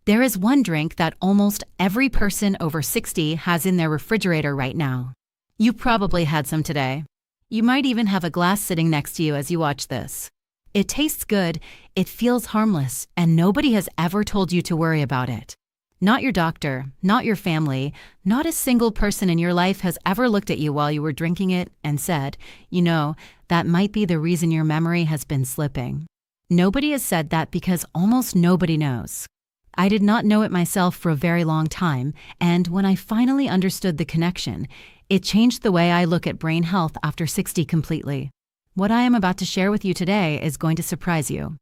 There is one drink that almost every person over 60 has in their refrigerator right now. You probably had some today. You might even have a glass sitting next to you as you watch this. It tastes good, it feels harmless, and nobody has ever told you to worry about it. Not your doctor, not your family, not a single person in your life has ever looked at you while you were drinking it and said, that might be the reason your memory has been slipping. Nobody has said that because almost nobody knows. I did not know it myself for a very long time, and when I finally understood the connection, it changed the way I look at brain health after 60 completely. What I am about to share with you today is going to surprise you.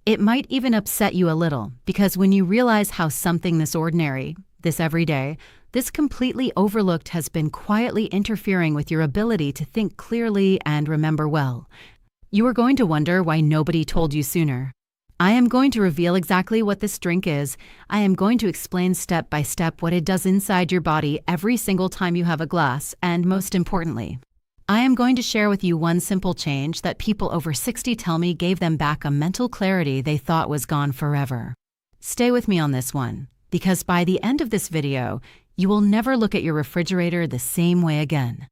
It might even upset you a little, because when you realize how something this ordinary, this everyday, this completely overlooked has been quietly interfering with your ability to think clearly and remember well, you are going to wonder why nobody told you sooner. I am going to reveal exactly what this drink is. I am going to explain step by step what it does inside your body every single time you have a glass, and most importantly, I am going to share with you one simple change that people over 60 tell me gave them back a mental clarity they thought was gone forever. Stay with me on this one, because by the end of this video, you will never look at your refrigerator the same way again.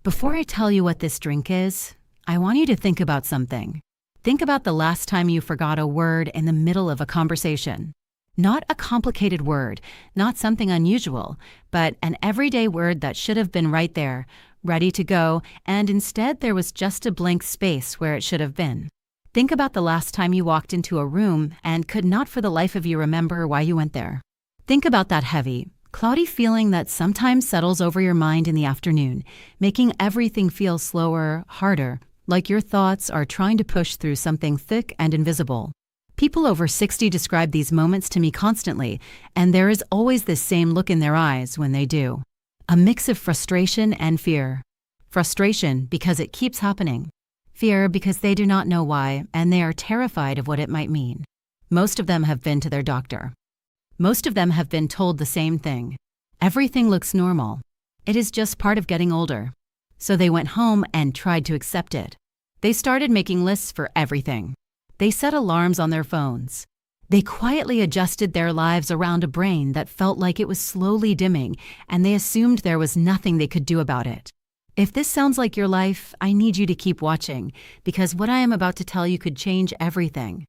Before I tell you what this drink is, I want you to think about something. Think about the last time you forgot a word in the middle of a conversation. Not a complicated word, not something unusual, but an everyday word that should have been right there, ready to go, and instead there was just a blank space where it should have been. Think about the last time you walked into a room and could not for the life of you remember why you went there. Think about that heavy, cloudy feeling that sometimes settles over your mind in the afternoon, making everything feel slower, harder, like your thoughts are trying to push through something thick and invisible. People over 60 describe these moments to me constantly, and there is always this same look in their eyes when they do. A mix of frustration and fear. Frustration because it keeps happening. Fear because they do not know why, and they are terrified of what it might mean. Most of them have been to their doctor. Most of them have been told the same thing. Everything looks normal. It is just part of getting older. So they went home and tried to accept it. They started making lists for everything. They set alarms on their phones. They quietly adjusted their lives around a brain that felt like it was slowly dimming, and they assumed there was nothing they could do about it. If this sounds like your life, I need you to keep watching, because what I am about to tell you could change everything.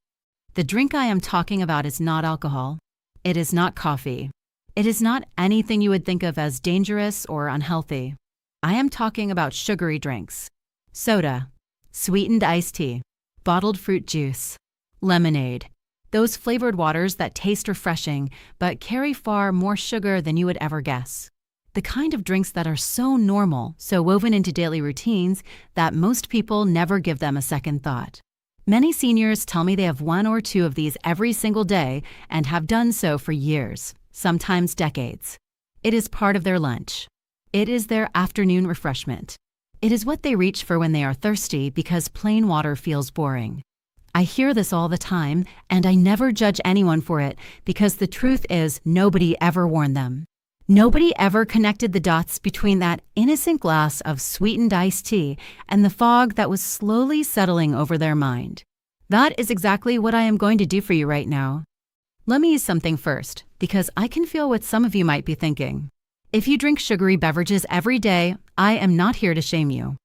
The drink I am talking about is not alcohol. It is not coffee. It is not anything you would think of as dangerous or unhealthy. I am talking about sugary drinks, soda, sweetened iced tea, bottled fruit juice, lemonade, those flavored waters that taste refreshing but carry far more sugar than you would ever guess. The kind of drinks that are so normal, so woven into daily routines, that most people never give them a second thought. Many seniors tell me they have one or two of these every single day and have done so for years, sometimes decades. It is part of their lunch. It is their afternoon refreshment. It is what they reach for when they are thirsty because plain water feels boring. I hear this all the time, and I never judge anyone for it because the truth is nobody ever warned them. Nobody ever connected the dots between that innocent glass of sweetened iced tea and the fog that was slowly settling over their mind. That is exactly what I am going to do for you right now. Let me use something first, because I can feel what some of you might be thinking. If you drink sugary beverages every day, I am not here to shame you.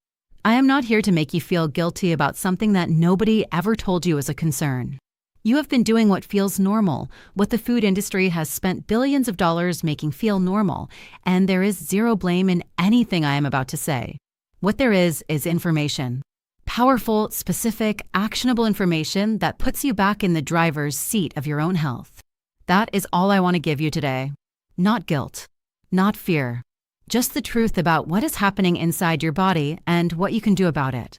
I am not here to make you feel guilty about something that nobody ever told you was a concern. You have been doing what feels normal, what the food industry has spent billions of dollars making feel normal, and there is zero blame in anything I am about to say. What there is information. Powerful, specific, actionable information that puts you back in the driver's seat of your own health. That is all I want to give you today. Not guilt. Not fear, just the truth about what is happening inside your body and what you can do about it.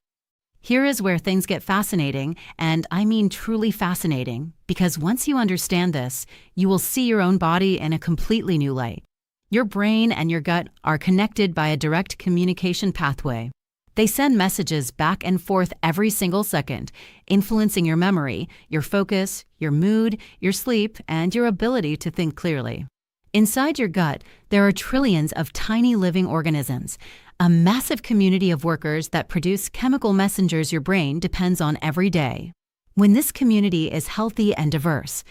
Here is where things get fascinating, and I mean truly fascinating, because once you understand this, you will see your own body in a completely new light. Your brain and your gut are connected by a direct communication pathway. They send messages back and forth every single second, influencing your memory, your focus, your mood, your sleep, and your ability to think clearly. Inside your gut, there are trillions of tiny living organisms, a massive community of workers that produce chemical messengers your brain depends on every day. When this community is healthy and diverse,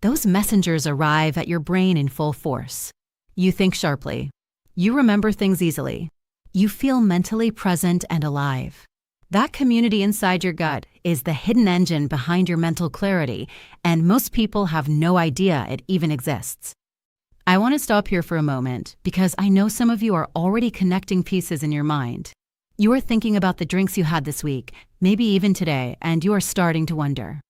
those messengers arrive at your brain in full force. You think sharply. You remember things easily. You feel mentally present and alive. That community inside your gut is the hidden engine behind your mental clarity, and most people have no idea it even exists. I want to stop here for a moment because I know some of you are already connecting pieces in your mind. You are thinking about the drinks you had this week, maybe even today, and you are starting to wonder.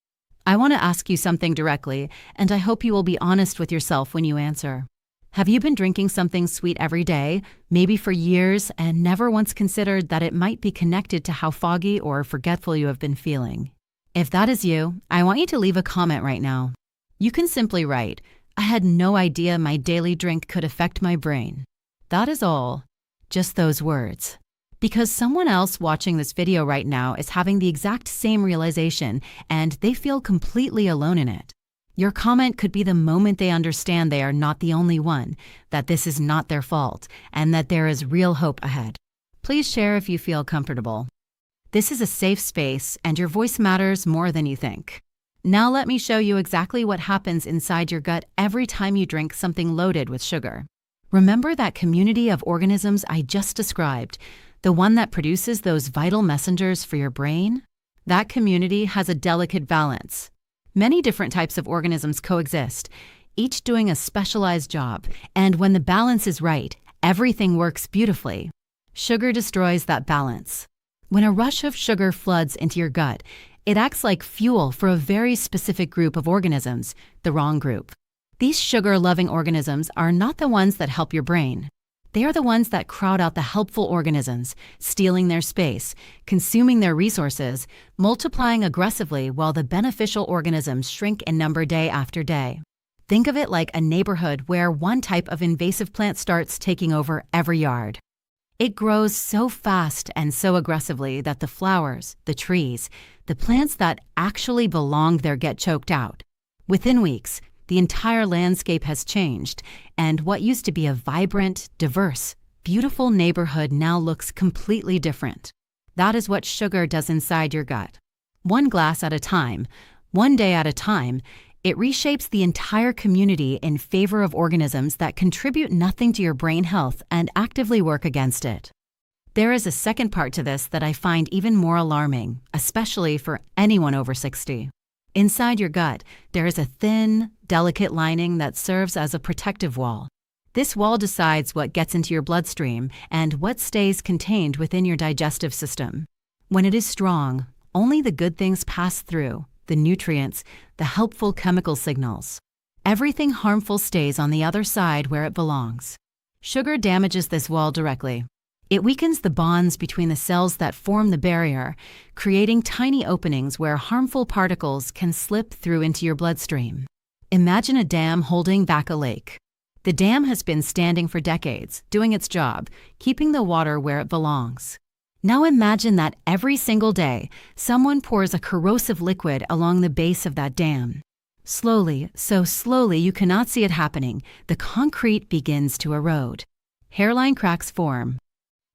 I want to ask you something directly, and I hope you will be honest with yourself when you answer. Have you been drinking something sweet every day, maybe for years, and never once considered that it might be connected to how foggy or forgetful you have been feeling? If that is you, I want you to leave a comment right now. You can simply write, "I had no idea my daily drink could affect my brain." That is all. Just those words. Because someone else watching this video right now is having the exact same realization, and they feel completely alone in it. Your comment could be the moment they understand they are not the only one, that this is not their fault, and that there is real hope ahead. Please share if you feel comfortable. This is a safe space, and your voice matters more than you think. Now let me show you exactly what happens inside your gut every time you drink something loaded with sugar. Remember that community of organisms I just described, the one that produces those vital messengers for your brain? That community has a delicate balance. Many different types of organisms coexist, each doing a specialized job, and when the balance is right, everything works beautifully. Sugar destroys that balance. When a rush of sugar floods into your gut, it acts like fuel for a very specific group of organisms, the wrong group. These sugar-loving organisms are not the ones that help your brain. They are the ones that crowd out the helpful organisms, stealing their space, consuming their resources, multiplying aggressively while the beneficial organisms shrink in number day after day. Think of it like a neighborhood where one type of invasive plant starts taking over every yard. It grows so fast and so aggressively that the flowers, the trees, the plants that actually belonged there get choked out. Within weeks, the entire landscape has changed, and what used to be a vibrant, diverse, beautiful neighborhood now looks completely different. That is what sugar does inside your gut. One glass at a time, one day at a time, it reshapes the entire community in favor of organisms that contribute nothing to your brain health and actively work against it. There is a second part to this that I find even more alarming, especially for anyone over 60. Inside your gut, there is a thin, delicate lining that serves as a protective wall. This wall decides what gets into your bloodstream and what stays contained within your digestive system. When it is strong, only the good things pass through, the nutrients, the helpful chemical signals. Everything harmful stays on the other side where it belongs. Sugar damages this wall directly. It weakens the bonds between the cells that form the barrier, creating tiny openings where harmful particles can slip through into your bloodstream. Imagine a dam holding back a lake. The dam has been standing for decades, doing its job, keeping the water where it belongs. Now imagine that every single day, someone pours a corrosive liquid along the base of that dam. Slowly, so slowly you cannot see it happening, the concrete begins to erode. Hairline cracks form.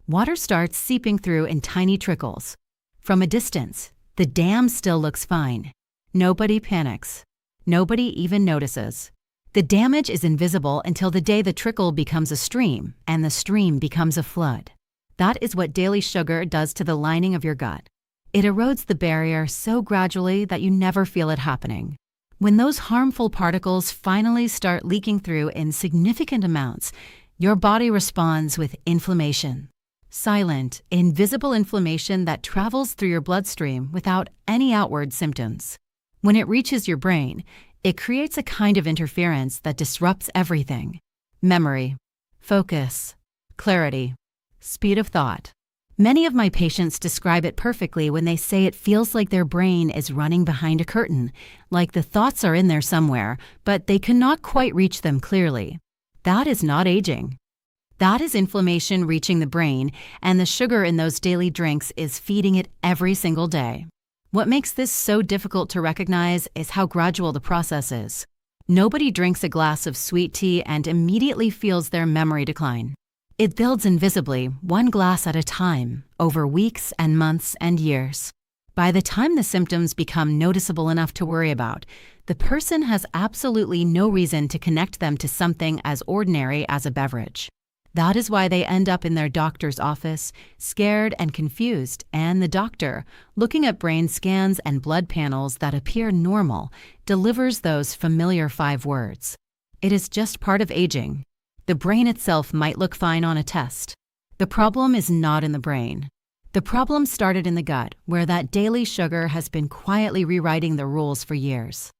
Water starts seeping through in tiny trickles. From a distance, the dam still looks fine. Nobody panics. Nobody even notices. The damage is invisible until the day the trickle becomes a stream and the stream becomes a flood. That is what daily sugar does to the lining of your gut. It erodes the barrier so gradually that you never feel it happening. When those harmful particles finally start leaking through in significant amounts, your body responds with inflammation. Silent, invisible inflammation that travels through your bloodstream without any outward symptoms. When it reaches your brain, it creates a kind of interference that disrupts everything. Memory, focus, clarity, speed of thought. Many of my patients describe it perfectly when they say it feels like their brain is running behind a curtain, like the thoughts are in there somewhere, but they cannot quite reach them clearly. That is not aging. That is inflammation reaching the brain, and the sugar in those daily drinks is feeding it every single day. What makes this so difficult to recognize is how gradual the process is. Nobody drinks a glass of sweet tea and immediately feels their memory decline. It builds invisibly, one glass at a time, over weeks and months and years. By the time the symptoms become noticeable enough to worry about, the person has absolutely no reason to connect them to something as ordinary as a beverage. That is why they end up in their doctor's office, scared and confused, and the doctor, looking at brain scans and blood panels that appear normal, delivers those familiar 5 words. It is just part of aging. The brain itself might look fine on a test. The problem is not in the brain. The problem started in the gut, where that daily sugar has been quietly rewriting the rules for years.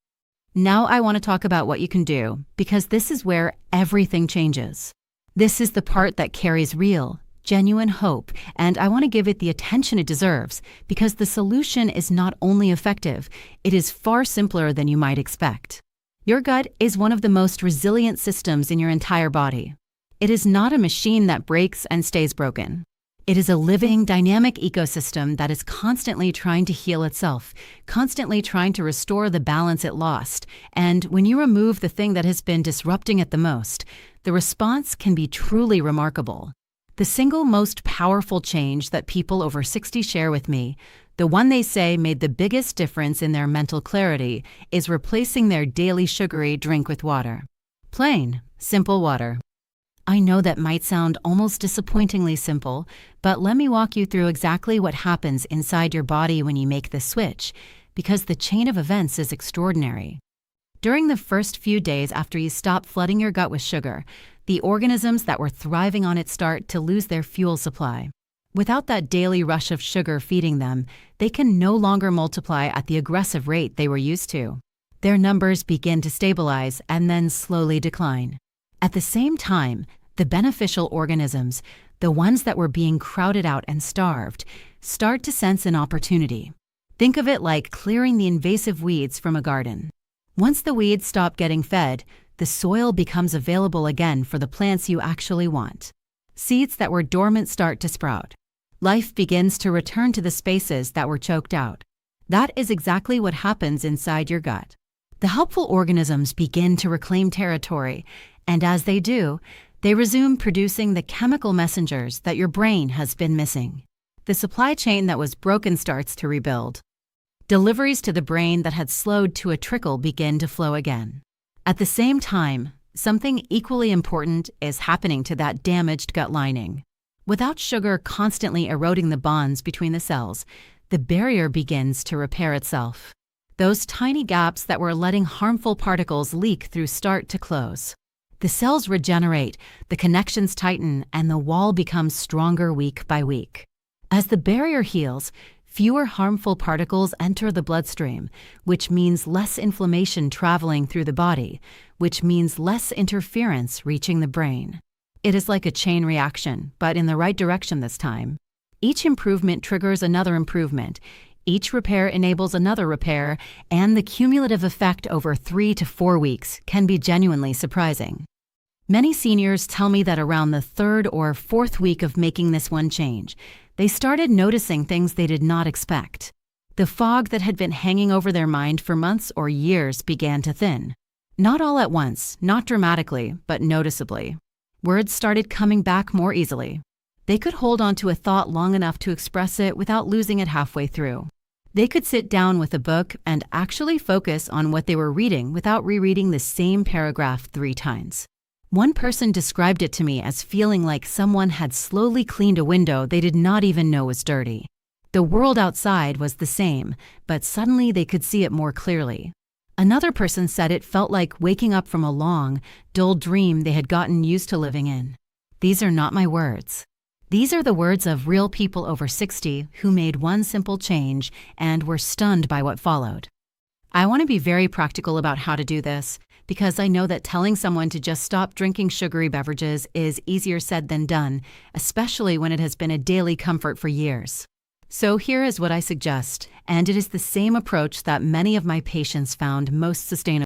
Now I want to talk about what you can do, because this is where everything changes. This is the part that carries real, genuine hope, and I want to give it the attention it deserves, because the solution is not only effective, it is far simpler than you might expect. Your gut is one of the most resilient systems in your entire body. It is not a machine that breaks and stays broken. It is a living, dynamic ecosystem that is constantly trying to heal itself, constantly trying to restore the balance it lost, and when you remove the thing that has been disrupting it the most, the response can be truly remarkable. The single most powerful change that people over 60 share with me, the one they say made the biggest difference in their mental clarity, is replacing their daily sugary drink with water. Plain, simple water. I know that might sound almost disappointingly simple, but let me walk you through exactly what happens inside your body when you make this switch, because the chain of events is extraordinary. During the first few days after you stop flooding your gut with sugar, the organisms that were thriving on it start to lose their fuel supply. Without that daily rush of sugar feeding them, they can no longer multiply at the aggressive rate they were used to. Their numbers begin to stabilize and then slowly decline. At the same time, the beneficial organisms, the ones that were being crowded out and starved, start to sense an opportunity. Think of it like clearing the invasive weeds from a garden. Once the weeds stop getting fed, the soil becomes available again for the plants you actually want. Seeds that were dormant start to sprout. Life begins to return to the spaces that were choked out. That is exactly what happens inside your gut. The helpful organisms begin to reclaim territory, and as they do, they resume producing the chemical messengers that your brain has been missing. The supply chain that was broken starts to rebuild. Deliveries to the brain that had slowed to a trickle begin to flow again. At the same time, something equally important is happening to that damaged gut lining. Without sugar constantly eroding the bonds between the cells, the barrier begins to repair itself. Those tiny gaps that were letting harmful particles leak through start to close. The cells regenerate, the connections tighten, and the wall becomes stronger week by week. As the barrier heals, fewer harmful particles enter the bloodstream, which means less inflammation traveling through the body, which means less interference reaching the brain. It is like a chain reaction, but in the right direction this time. Each improvement triggers another improvement. Each repair enables another repair, and the cumulative effect over 3 to 4 weeks can be genuinely surprising. Many seniors tell me that around the 3rd or 4th week of making this one change, they started noticing things they did not expect. The fog that had been hanging over their mind for months or years began to thin. Not all at once, not dramatically, but noticeably. Words started coming back more easily. They could hold on to a thought long enough to express it without losing it halfway through. They could sit down with a book and actually focus on what they were reading without rereading the same paragraph 3 times. One person described it to me as feeling like someone had slowly cleaned a window they did not even know was dirty. The world outside was the same, but suddenly they could see it more clearly. Another person said it felt like waking up from a long, dull dream they had gotten used to living in. These are not my words. These are the words of real people over 60 who made one simple change and were stunned by what followed. I want to be very practical about how to do this, because I know that telling someone to just stop drinking sugary beverages is easier said than done, especially when it has been a daily comfort for years. So here is what I suggest, and it is the same approach that many of my patients found most sustainable.